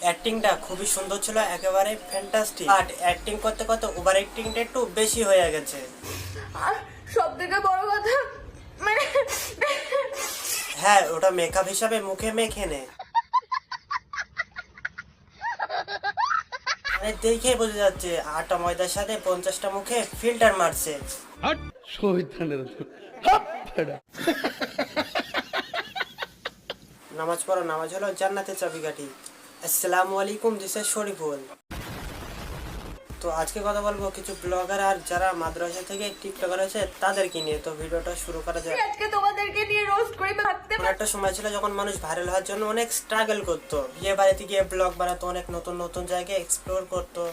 অ্যাক্টিংটা খুবই সুন্দর ছিল, একেবারে ফ্যান্টাস্টিক। বাট অ্যাক্টিং করতে করতে ওভার অ্যাক্টিংটা একটু বেশি হয়ে গেছে। আর সব থেকে বড় কথা মানে হ্যাঁ, ওটা মেকআপ হিসাবে মুখে মেখে নে, মানে দেখে বোঝা যাচ্ছে আটা ময়দার সাথে 50টা মুখে ফিল্টার মারছে। নামাজ পড়ো, নামাজ হলো জান্নাতের চাবিকাঠি। আসসালামু আলাইকুম, দিস ইজ শরীফুল। তো আজকে কথা বলবো কিছু ব্লগার আর যারা মাদ্রাসা থেকে টিকটকার আছে তাদেরকে নিয়ে। তো ভিডিওটা শুরু করা যায়। আজকে তোমাদেরকে নিয়ে রোস্ট করে ভাবতে একটা সময় ছিল যখন মানুষ ভাইরাল হওয়ার জন্য অনেক স্ট্রাগল করতো, বিয়ে বাড়িতে গিয়ে ব্লগ বানাতো, অনেক নতুন নতুন জায়গায় এক্সপ্লোর করতো।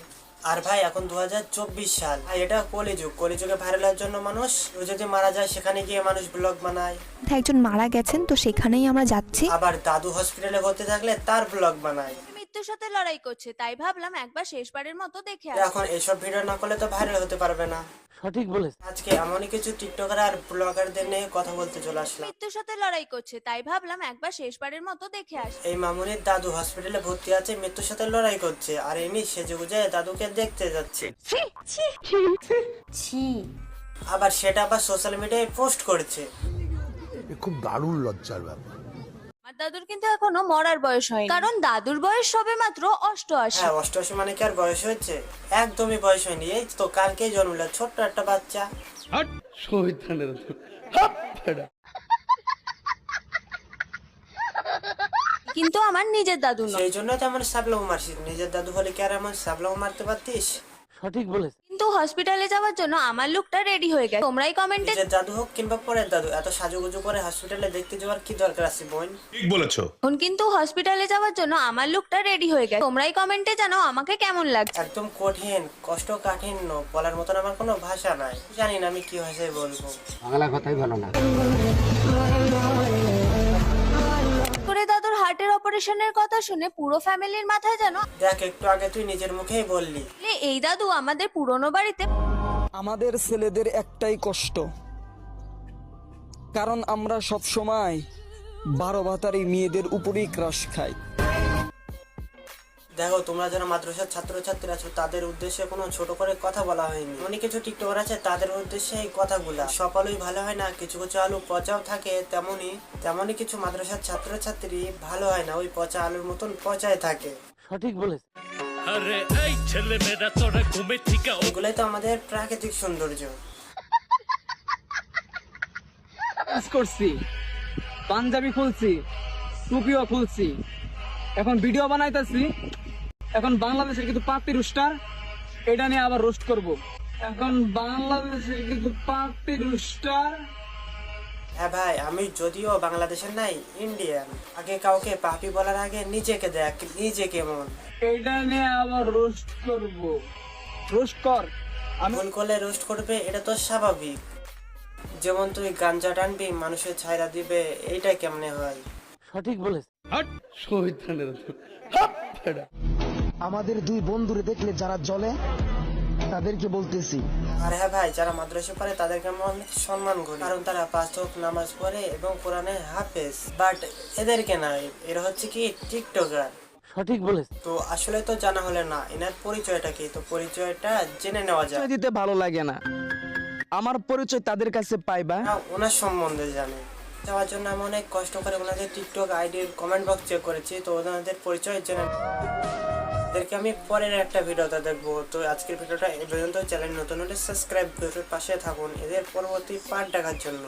আর ভাই এখন 2024 সাল, এটা কলিযুগ। কলিযুগে ভাইরাল হওয়ার জন্য মানুষ যদি মারা যায় সেখানে গিয়ে মানুষ ব্লগ বানায়। একজন মারা গেছেন, তো সেখানেই আমরা যাচ্ছি। আবার দাদু হসপিটালে ভর্তি থাকলে তার ব্লগ বানায়। মৃত্যুর সাথে লড়াই করছে, তাই ভাবলাম একবার শেষবারের মতো দেখে তো আসি। এখন এসব ভিডিও না করলে তো ভাইরাল হতে পারবে না। সঠিক বলেছ। আজকে এমনই কিছু টিকটকার আর ব্লগারদের নিয়ে কথা বলতে চলে আসলাম। মৃত্যুর সাথে লড়াই করছে, তাই ভাবলাম একবার শেষবারের মতো দেখে আসি। এই মামুনির দাদু হসপিটালে ভর্তি আছে, মৃত্যুর সাথে লড়াই করছে, আর ইনি সেজে গুজে দাদুকে দেখতে যাচ্ছে। আবার সেটা আবার সোশ্যাল মিডিয়ায় পোস্ট করছে। খুব দারুণ লজ্জার ব্যাপার। আমার দাদুর কিন্তু এখনো মরার বয়স হয়নি, কারণ দাদুর বয়স সবে মাত্র 88। হ্যাঁ, 88 মানে কি আর বয়স হয়েছে? একদমই বয়স হয়নি, এই তো কালকেই জন্মলো ছোট্ট একটা বাচ্চা। কিন্তু আমার নিজের দাদু নয়। সেই জন্য তো আমার সাবলাও মারছিস। নিজের দাদু হলে কি আর এমন সাবলাও মারতে পারতিস? সঠিক বলেছ। কিন্তু হসপিটালে যাওয়ার জন্য আমার লুকটা রেডি হয়ে গেছে। তোমরাই কমেন্টে নিজের দাদু হোক কিংবা পরের দাদু, এত সাজুগুজু করে হসপিটালে দেখতে যাওয়ার কি দরকার আছে বোন? ঠিক বলেছো। কিন্তু হসপিটালে যাওয়ার জন্য আমার লুকটা রেডি হয়ে গেছে। তোমরাই কমেন্টে জানাও আমাকে কেমন লাগছে। একদম কঠিন, কষ্টকাঠিন্য বলার মতন আমার কোনো ভাষা নাই। জানি না আমি কি ভাষায় বলবো। বাংলা কথাই ভালো না। করে দাদুর হার্টের অপারেশনের কথা শুনে পুরো ফ্যামিলির মাথায় যেন দেখ, একটু আগে তুই নিজের মুখেই বললি এই দাদু আমাদের পুরনো বাড়িতে। আমাদের ছেলেদের একটাই কষ্ট, কারণ আমরা সব সময় 12 ভাতারি মেয়েদের উপরেই ক্রাশ খাই। দেখো, তোমরা যারা মাদ্রাসার ছাত্রছাত্রী আছো তাদের উদ্দেশ্যে কোনো ছোট করে কথা বলা হয়নি। অনেক কিছু টিকটকার আছে তাদের উদ্দেশ্যে এই কথাগুলা। সব আলুই ভালো হয় না, কিছু কিছু আলু পচাও থাকে। তেমনি কিছু মাদ্রাসার ছাত্রছাত্রী ভালো হয় না, ওই পচা আলুর মতন পচায় থাকে। সঠিক বলেছ। আরে এই ছেলে মেয়েরা তোরা ঘুমে থেকে এগুলাই তো আমাদের প্রাকৃতিক সৌন্দর্য। করছি, পাঞ্জাবি খুলছি, টুপিও খুলছি, এখন ভিডিও বানাইতেছি। এখন বাংলাদেশের কিন্তু পাপি রুস্টার, এটা নিয়ে আবার রোস্ট করব। এখন বাংলাদেশের কিন্তু পাপি রুস্টার। হ্যাঁ ভাই, আমি যদিও বাংলাদেশের নাই, ইন্ডিয়ান। আগে কাউকে পাপি বলার আগে নিজেকে দেখ, নিজে কেমন। এটা নিয়ে আবার রোস্ট করব। রোস্ট কর। ভুল করলে রোস্ট করবে, এটা তো স্বাভাবিক। যেমন তুই গাঞ্জা টানবি, মানুষের ছাইরা দিবে, এইটা কেমনে হয়? সঠিক বলেছ। আমাদের দুই বন্ধুরে দেখলে যারা জ্বলে তাদেরকে বলতেছি। আর হ্যাঁ ভাই, যারা মাদ্রাসা পড়ে তাদেরকে আমরা অনেক সম্মান করি, কারণ তারা 5 ওয়াক্ত নামাজ পড়ে এবং কোরআনে হাফেজ। বাট এদেরকে নাই, এরা হচ্ছে কি টিকটকার। সঠিক বলেছ। তো আসলে তো জানা হলে না এনার পরিচয়টা কি, তো পরিচয়টা জেনে নেওয়া যায়। দিতে ভালো লাগে না, আমার পরিচয় তাদের কাছে পাইবা। ওনার সম্বন্ধে জানে যাওয়ার জন্য আমি অনেক কষ্ট করে ওনাদের টিকটক আইডির কমেন্ট বক্স চেক করেছি। তো ওনাদের পরিচয় জেনে এদেরকে আমি পরের একটা ভিডিওতে দেখবো। তো আজকের ভিডিওটা এই পর্যন্ত। চ্যানেল নতুন হলে সাবস্ক্রাইব করে পাশে থাকুন এদের পরবর্তী পার্ট দেখার জন্য।